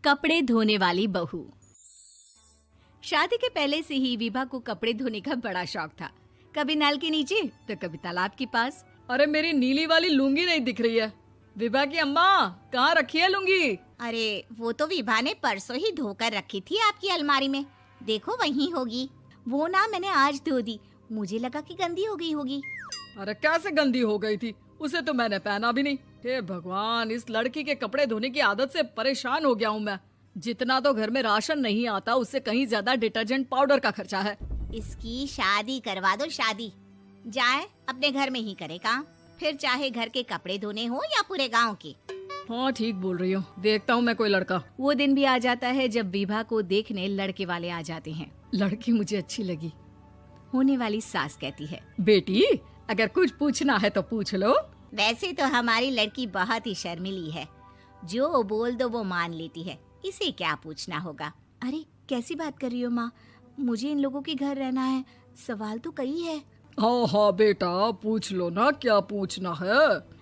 कपड़े धोने वाली बहू। शादी के पहले से ही विभा को कपड़े धोने का बड़ा शौक था। कभी नल के नीचे तो कभी तालाब के पास। अरे मेरी नीली वाली लुंगी नहीं दिख रही है। विभा की अम्मा, कहाँ रखी है लुंगी? अरे वो तो विभा ने परसों ही धोकर रखी थी आपकी अलमारी में, देखो वहीं होगी। वो ना मैंने आज धो दी, मुझे लगा कि गंदी हो गई होगी। अरे कैसे गंदी हो गई थी? उसे तो मैंने पहना भी नहीं। हे भगवान, इस लड़की के कपड़े धोने की आदत से परेशान हो गया हूँ मैं। जितना तो घर में राशन नहीं आता, उससे कहीं ज्यादा डिटर्जेंट पाउडर का खर्चा है। इसकी शादी करवा दो, शादी जाए अपने घर में ही करे काम, फिर चाहे घर के कपड़े धोने हो या पूरे गांव के। हाँ ठीक बोल रही हूँ, देखता हूँ मैं कोई लड़का। वो दिन भी आ जाता है जब विभा को देखने लड़के वाले आ जाते हैं। लड़की मुझे अच्छी लगी। होने वाली सास कहती है, बेटी अगर कुछ पूछना है तो पूछ लो। वैसे तो हमारी लड़की बहुत ही शर्मीली है, जो बोल दो वो मान लेती है, इसे क्या पूछना होगा। अरे कैसी बात कर रही हो माँ, मुझे इन लोगों के घर रहना है, सवाल तो कई है। हाँ हाँ बेटा, पूछ लो ना, क्या पूछना है।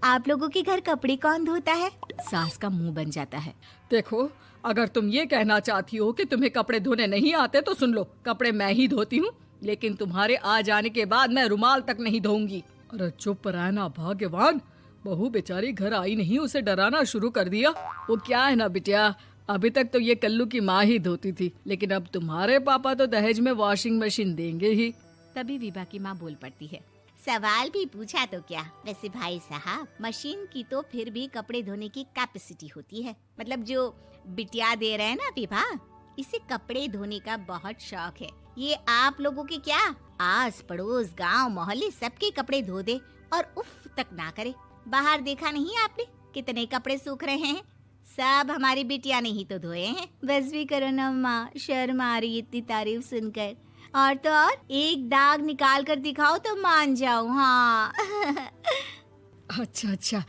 आप लोगों के घर कपड़े कौन धोता है? सास का मुंह बन जाता है। देखो, अगर तुम ये कहना चाहती हो कि तुम्हें कपड़े धोने नहीं आते तो सुन लो, कपड़े मैं ही धोती हूँ, लेकिन तुम्हारे आ जाने के बाद मैं रुमाल तक नहीं धोऊंगी। अरे चुप रहना भाग्यवान, बहू बेचारी घर आई नहीं, उसे डराना शुरू कर दिया। वो क्या है ना बिटिया, अभी तक तो ये कल्लू की माँ ही धोती थी, लेकिन अब तुम्हारे पापा तो दहेज में वॉशिंग मशीन देंगे ही। तभी विभा की माँ बोल पड़ती है, सवाल भी पूछा तो क्या। वैसे भाई साहब, मशीन की तो फिर भी कपड़े धोने की कैपेसिटी होती है। मतलब जो बिटिया दे रहे हैं ना विभा, इसे कपड़े धोने का बहुत शौक है। ये आप लोगों के क्या, आस पड़ोस गांव मोहल्ले सबके कपड़े धो दे और उफ तक ना करे। बाहर देखा नहीं आपने कितने कपड़े सूख रहे हैं? सब हमारी बिटिया ने ही तो धोए हैं। बस भी करो ना माँ, शर्म आ रही इतनी तारीफ सुनकर। और तो और एक दाग निकाल कर दिखाओ तो मान जाऊं। हाँ। अच्छा,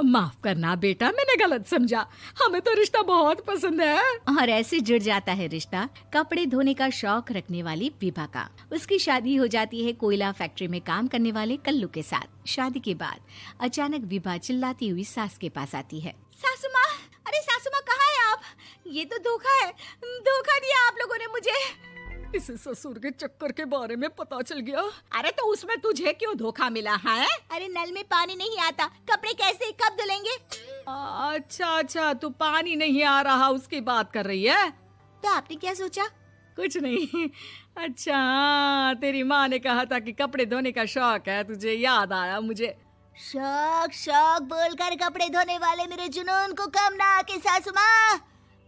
माफ करना बेटा, मैंने गलत समझा। हमें तो रिश्ता बहुत पसंद है। और ऐसे जुड़ जाता है रिश्ता कपड़े धोने का शौक रखने वाली विभा का। उसकी शादी हो जाती है कोयला फैक्ट्री में काम करने वाले कल्लू के साथ। शादी के बाद अचानक विभा चिल्लाती हुई सास के पास आती है। सासू माँ, अरे सासू माँ कहाँ है आप? ये तो धोखा है, धोखा दिया आप लोगों ने मुझे। इसे ससुर के चक्कर के बारे में पता चल गया। अरे तो उसमें तुझे क्यों धोखा मिला है? अरे नल में पानी नहीं आता, कपड़े कैसे कब धुलेंगे? अच्छा, तू पानी नहीं आ रहा उसकी बात कर रही है। तो आपने क्या सोचा? कुछ नहीं। अच्छा, तेरी माँ ने कहा था कि कपड़े धोने का शौक है तुझे, याद आया मुझे। शौक बोलकर कपड़े धोने वाले मेरे जुनून को कम ना आके सासू माँ,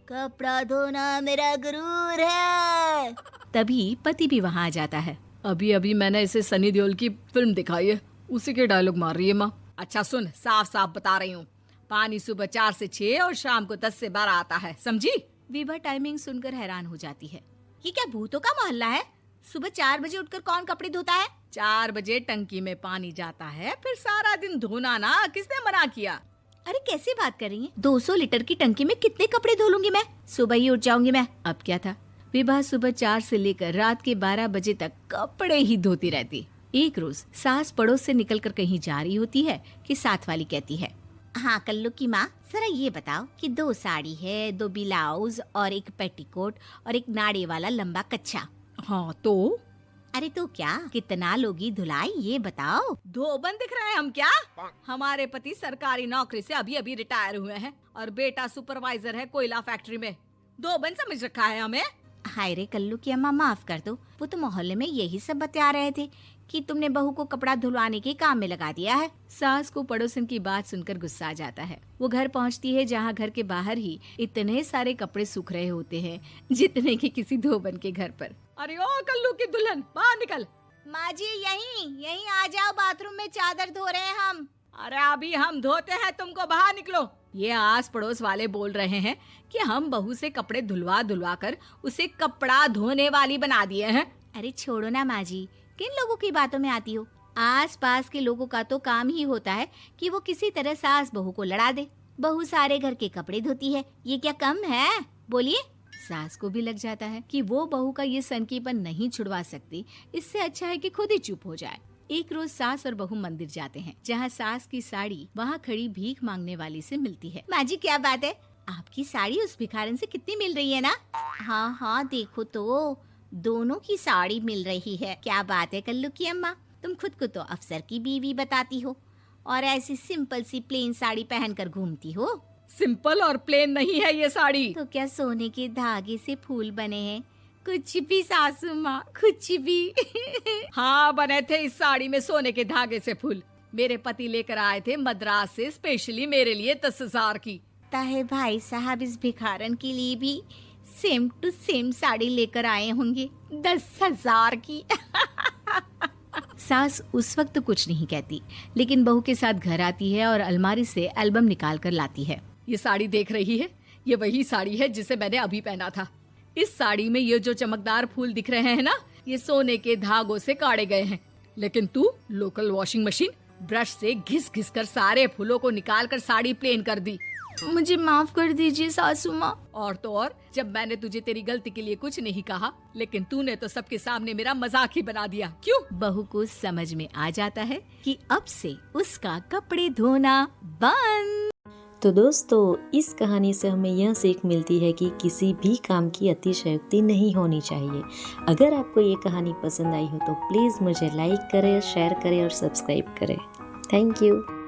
कपड़ा धोना मेरा गुरूर है। तभी पति भी वहाँ आ जाता है। अभी मैंने इसे सनी देओल की फिल्म दिखाई है, उसी के डायलॉग मार रही है माँ। अच्छा सुन, साफ साफ बता रही हूँ, पानी सुबह 4 से 6 और शाम को 10 से 12 आता है, समझी? विभा टाइमिंग सुनकर हैरान हो जाती है। ये क्या भूतों का मोहल्ला है? सुबह 4 बजे उठकर कौन कपड़े धोता है? 4 बजे टंकी में पानी जाता है, फिर सारा दिन धोना ना, किसने मना किया? अरे कैसी बात कर रही हैं? 200 लीटर की टंकी में कितने कपड़े धो लूंगी मैं? सुबह ही उठ जाऊंगी मैं। अब क्या था, विभा सुबह 4 से लेकर रात के 12 बजे तक कपड़े ही धोती रहती। एक रोज सास पड़ोस से निकलकर कहीं जा रही होती है कि साथ वाली कहती है, हाँ कल्लू की माँ, जरा ये बताओ कि 2 साड़ी है, 2 ब्लाउज और एक पेटीकोट और एक नाड़े वाला लंबा कच्छा। हाँ तो? अरे तो क्या, कितना लोगी धुलाई ये बताओ। धोबन दिख रहे हैं हम क्या? हमारे पति सरकारी नौकरी से अभी रिटायर हुए हैं और बेटा सुपरवाइजर है कोयला फैक्ट्री में। धोबन समझ रखा है हमें? हाय रे कल्लू की अम्मा, माफ कर दो, वो तो मोहल्ले में यही सब बता रहे थे कि तुमने बहू को कपड़ा धुलवाने के काम में लगा दिया है। सास को पड़ोसन की बात सुनकर गुस्सा आ जाता है। वो घर पहुंचती है जहां घर के बाहर ही इतने सारे कपड़े सूख रहे होते हैं जितने कि किसी धोबन के घर पर। अरे ओ कल्लू की दुल्हन, बाहर निकल। माँ जी यहीं आ जाओ, बाथरूम में चादर धो रहे हैं हम। अरे अभी हम धोते हैं, तुमको बाहर निकलो। ये आस पड़ोस वाले बोल रहे हैं कि हम बहू से कपड़े धुलवा कर उसे कपड़ा धोने वाली बना दिए हैं। अरे छोड़ो ना माँ जी, किन लोगों की बातों में आती हो? आस पास के लोगों का तो काम ही होता है कि वो किसी तरह सास बहू को लड़ा दे। बहू सारे घर के कपड़े धोती है, ये क्या कम है? बोलिए। सास को भी लग जाता है कि वो बहू का ये सनकीपन नहीं छुड़वा सकती, इससे अच्छा है कि खुद ही चुप हो जाए। एक रोज सास और बहू मंदिर जाते हैं, जहाँ सास की साड़ी वहाँ खड़ी भीख मांगने वाली से मिलती है। माँ जी क्या बात है, आपकी साड़ी उस भिखारन से कितनी मिल रही है ना? हाँ हाँ, देखो तो दोनों की साड़ी मिल रही है। क्या बात है कल्लू की अम्मा, तुम खुद को तो अफसर की बीवी बताती हो और ऐसी सिंपल सी प्लेन साड़ी पहनकर घूमती हो। सिंपल और प्लेन नहीं है ये साड़ी। तो क्या सोने के धागे से फूल बने हैं? कुछ भी सासू माँ, कुछ भी। हाँ, बने थे इस साड़ी में सोने के धागे से फूल। मेरे पति लेकर आए थे मद्रास से स्पेशली मेरे लिए 10,000 की। है भाई साहब इस भिखारन के लिए भी सेम टू सेम साड़ी लेकर आए होंगे 10,000 की। सास उस वक्त तो कुछ नहीं कहती, लेकिन बहू के साथ घर आती है और अलमारी से एल्बम निकाल कर लाती है। ये साड़ी देख रही है, ये वही साड़ी है जिसे मैंने अभी पहना था। इस साड़ी में ये जो चमकदार फूल दिख रहे हैं ना, ये सोने के धागों से काढ़े गए हैं। लेकिन तू लोकल वॉशिंग मशीन ब्रश से घिस घिस कर सारे फूलों को निकाल कर साड़ी प्लेन कर दी। मुझे माफ कर दीजिए सासू माँ। और तो और, जब मैंने तुझे तेरी गलती के लिए कुछ नहीं कहा, लेकिन तूने तो सबके सामने मेरा मजाक ही बना दिया। क्यों? बहू को समझ में आ जाता है कि अब से उसका कपड़े धोना बंद। तो दोस्तों, इस कहानी से हमें यह सीख मिलती है कि किसी भी काम की अतिशयोक्ति नहीं होनी चाहिए। अगर आपको ये कहानी पसंद आई हो तो प्लीज़ मुझे लाइक करें, शेयर करें और सब्सक्राइब करें। Thank you.